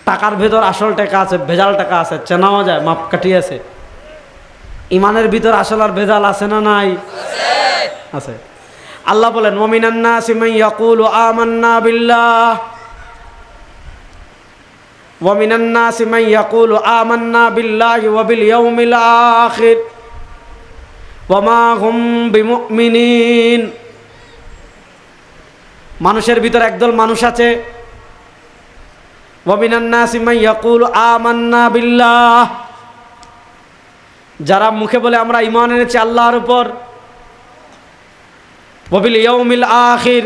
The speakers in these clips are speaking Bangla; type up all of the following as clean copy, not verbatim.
টাকার ভেতর আসল টাকা আছে, ভেজাল টাকা আছে, চেনাও যায়, মাপকাঠি আছে। ইমানের ভিতর আসল আর ভেজাল আছে না নাই? আছে। আল্লাহ বলেন ওয়ামিনান নাসি মান ইয়াকুলু আমান্না বিল্লাহ ওয়ামিনান নাসি মান ইয়াকুলু আমান্না বিল্লাহি ওয়া বিল ইয়াউমিল আখির ওয়া মা হুম বিমুমিনিন। মানুষের ভিতর একদল মানুষ আছে, ওয়ামিনান নাসি মান ইয়াকুলু আমান্না বিল্লাহ, যারা মুখে বলে আমরা ঈমান এনেছি আল্লাহর উপর, ওয়া বিল ইয়াউমিল আখির,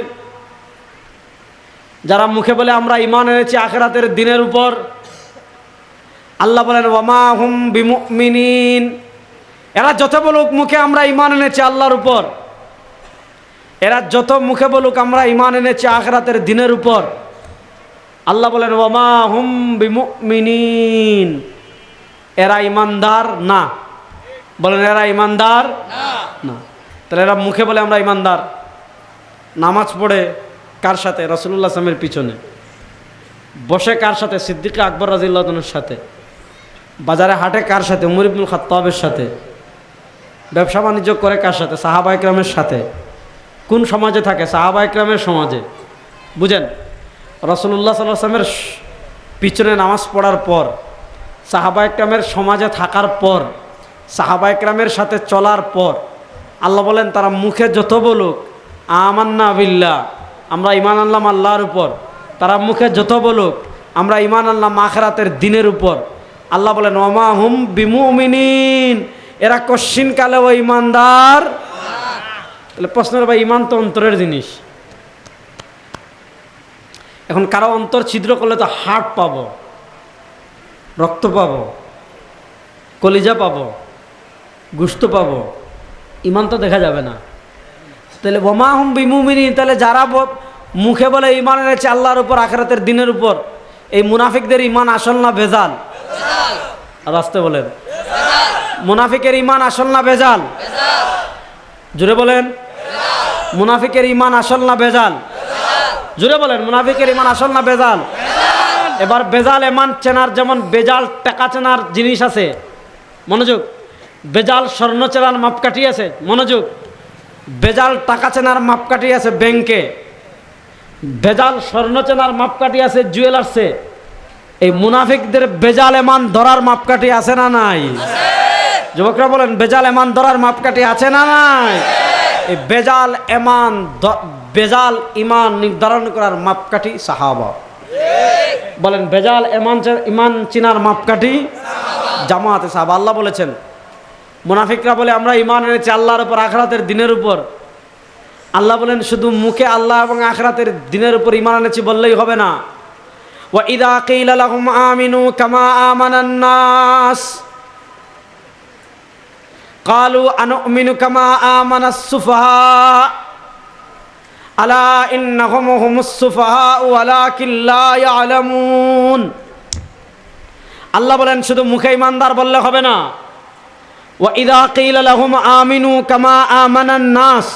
যারা মুখে বলে আমরা ঈমান এনেছি আখিরাতের দিনের উপর। আল্লাহ বলেন ওয়া মা হুম বিমুমিনিন, এরা যত বলুক মুখে আমরা ঈমান এনেছি আল্লাহর উপর, এরা যত মুখে বলুক আমরা ঈমান এনেছি আখিরাতের দিনের উপর, আল্লাহ বলেন ওয়া মা হুম বিমুমিনিন, এরা ঈমানদার না। বলেন এরা ঈমানদার না। তাহলে এরা মুখে বলে আমরা ঈমানদার, নামাজ পড়ে কার সাথে? রাসূলুল্লাহ সাল্লাল্লাহু আলাইহি ওয়াসাল্লামের পিছনে বসে কার সাথে? সিদ্দিক আকবর রাদিয়াল্লাহু আনহুর সাথে। বাজারে হাটে কার সাথে? উমর ইবনুল খাত্তাবের সাথে। ব্যবসা বাণিজ্য করে কার সাথে? সাহাবা ইকরামের সাথে। কোন সমাজে থাকে? সাহাবা ইকরামের সমাজে। বুঝেন, রাসূলুল্লাহ সাল্লাল্লাহু আলাইহি ওয়াসাল্লামের পিছনে নামাজ পড়ার পর, সাহাবা ইকরামের সমাজে থাকার পর, সাহাবা ইকরামের সাথে চলার পর আল্লাহ বলেন তারা মুখে যত বলুক আমান্না বিল্লাহ, আমরা ঈমান আনলাম আল্লাহর উপর, তারা মুখে যত বলুক আমরা ঈমান আনলাম আখিরাতের দিনের উপর, আল্লাহ বলেন ওয়া মা হুম বিমুমিনিন, এরা কশ্চিনকালেও ঈমানদার। তাহলে প্রশ্নের ভাই, ঈমান তো অন্তরের জিনিস। এখন কারো অন্তর ছিদ্র করলে তো হার্ট পাবো, রক্ত পাবো, কলিজা পাবো, গোশত পাবো, ঈমান তো দেখা যাবে না। তাহলে ওয়া মা হুম বিমুমিনিন, তাহলে যারা মুখে বলে ঈমান এনেছে আল্লাহর উপর আখিরাতের দিনের উপর, এই মুনাফিকদের ঈমান আসল না ভেজাল? আর আসতে বলেন, মুনাফিকের ঈমান আসল না ভেজাল? জোরে বলেন, মুনাফিকের ঈমান আসল না ভেজাল? জোরে বলেন, মুনাফিকের ঈমান আসল না ভেজাল? এবার ভেজাল ঈমান চেনার যেমন ভেজাল টাকা চেনার জিনিস আছে, মনোযোগ। ভেজাল স্বর্ণ চেনার মাপকাঠি আছে, মনোযোগ। ভেজাল টাকা চেনার মাপকাঠি আছে ব্যাংকে, ভেজাল স্বর্ণ চেনার মাপকাঠি আছে জুয়েলার্সে। এই মুনাফিকদের ভেজাল ঈমান ধরার মাপকাঠি আছে না নাই? যুবকরা বলেন, ভেজাল ঈমান ধরার মাপকাঠি আছে না নাই? এই ভেজাল ঈমান নির্ধারণ করার মাপকাঠি সাহাবা। বলেন ভেজাল ঈমান চিনার মাপকাঠি জামাতে সাহাবা। আল্লাহ বলেছেন মুনাফিকরা বলে আমরা ঈমান এনেছি আল্লাহর উপর আখিরাতের দিনের উপর। আল্লাহ বলেন শুধু মুখে আল্লাহ এবং আখিরাতের দিনের উপর ঈমান এনেছি বললেই হবে না। ওয়া ইযা কিলা লাহুম আমিনু কামা আমানান নাস ক্বালু আনুমিনু কামা আমানাস সুফাহা আলা ইন্নাহুম হুমুস সুফাহা ওয়ালাকিন লা ইয়ালামুন। আল্লাহ বলেন শুধু মুখে ঈমানদার বললে হবে না। ওয়া ইযা কিলা লাহুম আমিনু কামা আমানান নাস,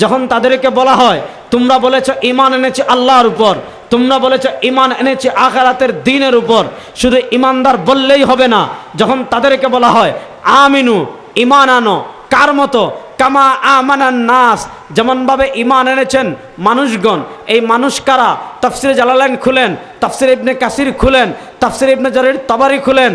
যখন তাদেরকে বলা হয় তোমরা বলেছো ঈমান এনেছি আল্লাহর উপর, তোমরা বলেছো ঈমান এনেছি আখিরাতের দিনের উপর, শুধু ঈমানদার বললেই হবে না। যখন তাদেরকে বলা হয় আমিনু, ঈমান আনো, কার মতো? কামা আমানান নাস, যেমনভাবে ঈমান এনেছেন মানুষগণ। এই মানুষ কারা? তাফসিরে জালালাইন খুলেন, তাফসিরে ইবনে কাসির খুলেন, তাফসিরে ইবনে জারির তাবারি খুলেন।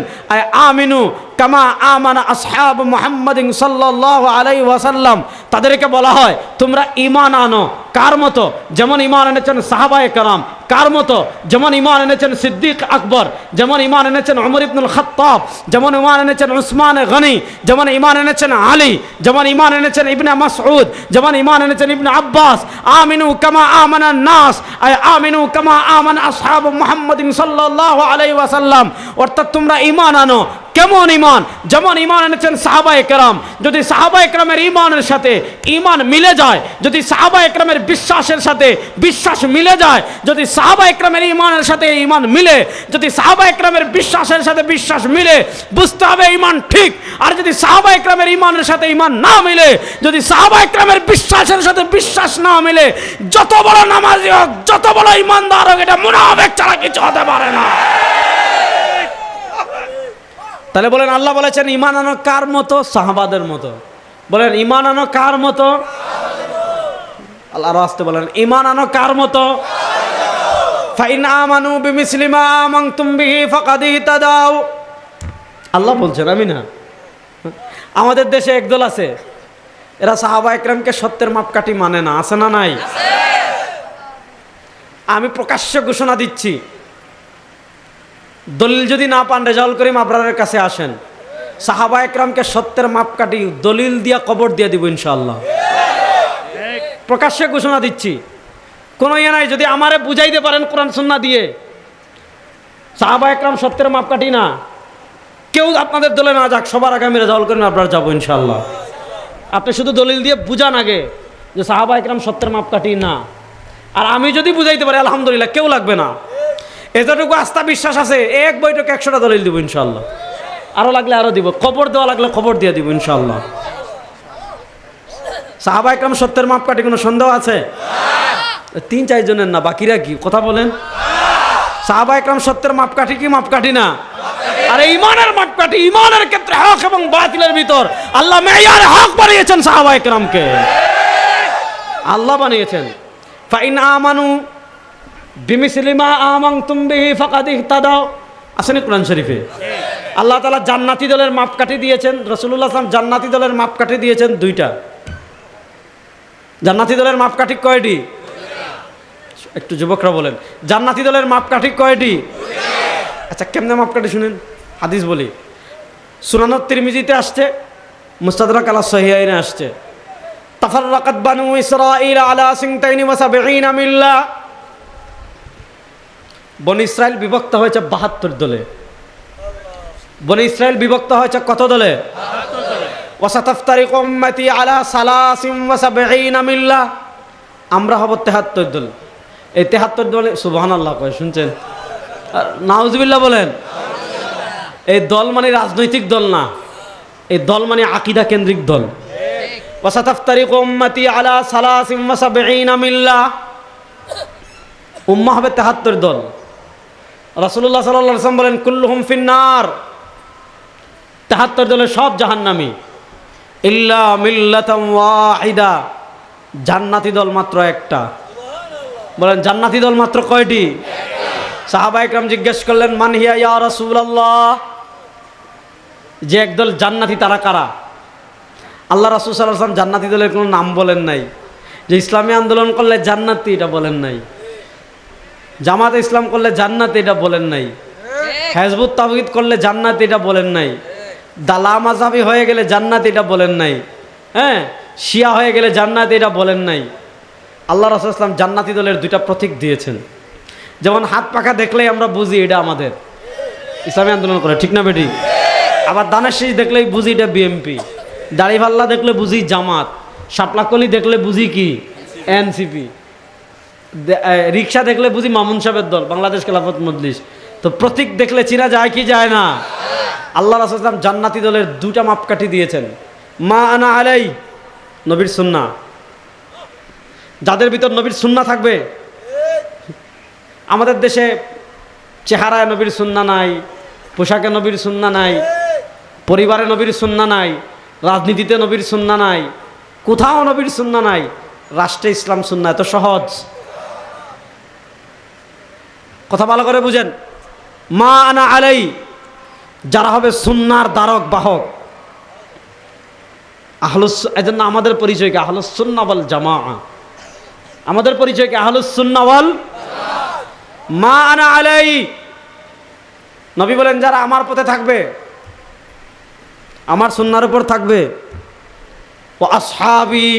আমিনু কামা আমানা আসহাব মুহাম্মাদিন সাল্লাল্লাহু আলাইহি ওয়াসাল্লাম, তাদেরকে বলা হয় তোমরা ঈমান আনো, কার মতো? যেমন ঈমান এনেছেন সাহাবায়ে কেরাম। কার মতো? যেমন ঈমান এনেছেন সিদ্দিক আকবর, যেমন ঈমান এনেছেন উমর ইবনুল খাত্তাব, যেমন ঈমান এনেছেন উসমান গনি, যেমন ঈমান এনেছেন আলী, যেমন ঈমান এনেছেন ইবনে মাসউদ, যেমন ঈমান এনেছেন ইবনে আব্বাস। আমিনু কামা আমানান নাস, আমিনু কামা আমানা আসহাব মুহাম্মাদিন সাল্লাল্লাহু আলাইহি ওয়াসাল্লাম, অর্থাৎ তোমরা ঈমান আনো। কেমন ঈমান? যেমন ঈমান এনেছেন সাহাবায়ে কেরাম। যদি সাহাবায়ে কেরামের ঈমানের সাথে ঈমান মিলে যায়, যদি সাহাবায়ে কেরামের বিশ্বাসের সাথে বিশ্বাস মিলে যায়, যদি সাহাবায়ে কেরামের ঈমানের সাথে ঈমান মিলে, যদি সাহাবায়ে কেরামের বিশ্বাসের সাথে বিশ্বাস মিলে, বুঝতে হবে ঈমান ঠিক। আর যদি সাহাবায়ে কেরামের ঈমানের সাথে ঈমান না মিলে, যদি সাহাবায়ে কেরামের বিশ্বাসের সাথে বিশ্বাস না মিলে, যত বড় নামাজি হোক, যত বড় ঈমানদার হোক, এটা মুনাফিক ছাড়া কিছু হতে পারে না। তাহলে বলেন আল্লাহ বলেছেন ঈমান আনো কার মতো? সাহাবাদের মতো। বলেন ঈমান আনো কার মতো? আল্লাহ রাস্তে বলেন ঈমান আনো কার মতো? ফাইন আমানু বিমিসলি মা আমানতুম বিহি ফাকাদ ইহতাদাউ। আল্লাহ বলছেন, আমি না। আমাদের দেশে একদল আছে, এরা সাহাবা একরামকে সত্যের মাপকাঠি মানে না। আছে না নাই? আমি প্রকাশ্য ঘোষণা দিচ্ছি, দলিল যদি না পান রেজাউল করিম আবরারের কাছে আসেন, সাহাবা একরামকে সত্যের মাপকাঠি দলিল দিয়া কবর দিয়ে দিব ইনশাআল্লাহ। প্রকাশ্যে ঘোষণা দিচ্ছি, কোনো ইয়ে নাই। যদি আমারে বুঝাইতে পারেন কোরআন সুন্নাহ দিয়ে সাহাবা একরাম সত্যের মাপকাঠি না, কেউ আপনাদের দলে না যাক, সবার আগে আমি রেজাউল করিম আবরার যাবো ইনশাআল্লাহ। আপনি শুধু দলিল দিয়ে বুঝান আগে যে সাহাবা একরাম সত্যের মাপকাঠি না, আর আমি যদি বুঝাইতে পারি আলহামদুলিল্লাহ, কেউ লাগবে না। এতটুকু আস্থা বিশ্বাস আছে, এক বৈঠক 100টা দলিল দিব ইনশাআল্লাহ। আরো লাগলে আরো দিব, খবর দেওয়া লাগলে খবর দিয়ে দিব ইনশাআল্লাহ। সাহাবা একরাম সত্যের মাপকাঠি কোনো সন্দেহ আছে? 3-4 জনের না, বাকিরা কি কথা বলেন? সাহাবা একরাম সত্যের মাপকাঠি কি মাপকাঠি না? আর ঈমানের মাপকাঠি, ঈমানের ক্ষেত্রে হক এবং বাতিলের ভিতর আল্লাহ মেয়ারে হক বানিয়েছেন সাহাবা একরামকে। আল্লাহ বানিয়েছেন ফাইন আমানু বিমিসলি মা আমানতুম বিহি ফাকাদ ইহতাদাউ। আসেনি কোরআন শরীফে আল্লাহ তাআলা জান্নাতি দলের মাপকাঠি দিয়েছেন। রাসূলুল্লাহ সাল্লাল্লাহু আলাইহি ওয়াসাল্লাম জান্নাতি দলের মাপকাঠি দিয়েছেন 2টা। জান্নাতি দলের মাপকাঠি কয়টি? একটু যুবকরা বলেন, জান্নাতি দলের মাপকাঠি কয়টি? আচ্ছা, কেমনে মাপকাঠি শুনেন, হাদিস বলি। সুনানুত তিরমিজিতে আসছে, মুস্তাদরাক আলা সহিহাইনে আসছে, তাফাররাকাত বানু ইসরাঈল আলা 72 মিল্লাহ। বনি ইসরাইল বিভক্ত হয়েছে 72 দলে। বনি ইসরাইল বিভক্ত হয়েছে কত দলে? 72 দলে। ওয়াসাতাফতারিকু উম্মতি আলা 73 মিল্লাহ। আমরা হব 73 দল। এই 73 দলে সুবহানাল্লাহ কয়, শুনছেন? নাউজুবিল্লাহ বলেন। এই দল মানে রাজনৈতিক দল না, এই দল মানে আকীদা কেন্দ্রিক দল। ওয়াসাতাফতারিকু উম্মতি আলা 73 মিল্লাহ। উম্মাহ হবে 73 দল। রাসূলুল্লাহ সাল্লাল্লাহু আলাইহি ওয়াসাল্লাম বলেন কুল্লুহুম ফিন্নার, 73 দলের সব জাহান্নামী, ইল্লা মিল্লাতাম ওয়াহিদা, জান্নাতি দল মাত্র একটা। বলেন জান্নাতি দল মাত্র কয়টি? সাহাবা একরাম জিজ্ঞেস করলেন মান হিয়া ইয়া রাসূলুল্লাহ, যে একদল জান্নাতি তারা কারা? আল্লাহ রাসূল সাল্লাল্লাহু আলাইহি ওয়াসাল্লাম জান্নাতি দলের কোনো নাম বলেন নাই। যে ইসলামী আন্দোলন করলে জান্নাতি এটা বলেন নাই, জামাত ইসলাম করলে জান্নাতি এটা বলেন নাই, হিজবুত তাওহীদ করলে জান্নাতি এটা বলেন নাই, দালা মাযহাবী হয়ে গেলে জান্নাতি এটা বলেন নাই, হ্যাঁ শিয়া হয়ে গেলে জান্নাতি এটা বলেন নাই। আল্লাহ রাসূল সাল্লাল্লাহু আলাইহি ওয়াসাল্লাম জান্নাতি দলের 2টা প্রতীক দিয়েছেন। যেমন হাত পাখা দেখলেই আমরা বুঝি এটা আমাদের ইসলামী আন্দোলন করে, ঠিক না বেটি? আবার দানের শীষ দেখলেই বুঝি এটা বিএমপি, দাড়িভাল্লা দেখলে বুঝি জামাত, শাপলাকলি দেখলে বুঝি কি এনসিপি, রিক্সা দেখলে বুঝি মামুন সাহেবের দল, বাংলাদেশ খেলাফত মজলিস। তো প্রতীক দেখলে চিনা যায় কি যায় না? আল্লাহ রাসূল সাল্লাল্লাহু আলাইহি ওয়াসাল্লাম জান্নাতি দলের 2টা মাপকাঠি দিয়েছেন। মা আনা আলাই, নবীর সুন্নাহ। যাদের ভিতর নবীর সুন্নাহ থাকবে। আমাদের দেশে চেহারায় নবীর সুন্নাহ নাই, পোশাকে নবীর সুন্নাহ নাই, পরিবারে নবীর সুন্নাহ নাই, রাজনীতিতে নবীর সুন্নাহ নাই, কোথাও নবীর সুন্নাহ নাই। রাষ্ট্রে ইসলাম সুন্নাহ, এত সহজ কথা, ভালো করে বুঝেন। মা আনা আলাই, যারা হবে সুন্নাহর দ্বারক বাহক, আহলুস, এজন্য আমাদের পরিচয় কি আহলুস সুন্নাহ ওয়াল জামাআহ। আমাদের পরিচয় কি আহলুস সুন্নাহ ওয়াল জামাআহ। মা আনা আলাই, নবী বলেন যারা আমার পথে থাকবে, আমার সুন্নাহর উপর থাকবে। ও আসহাবি,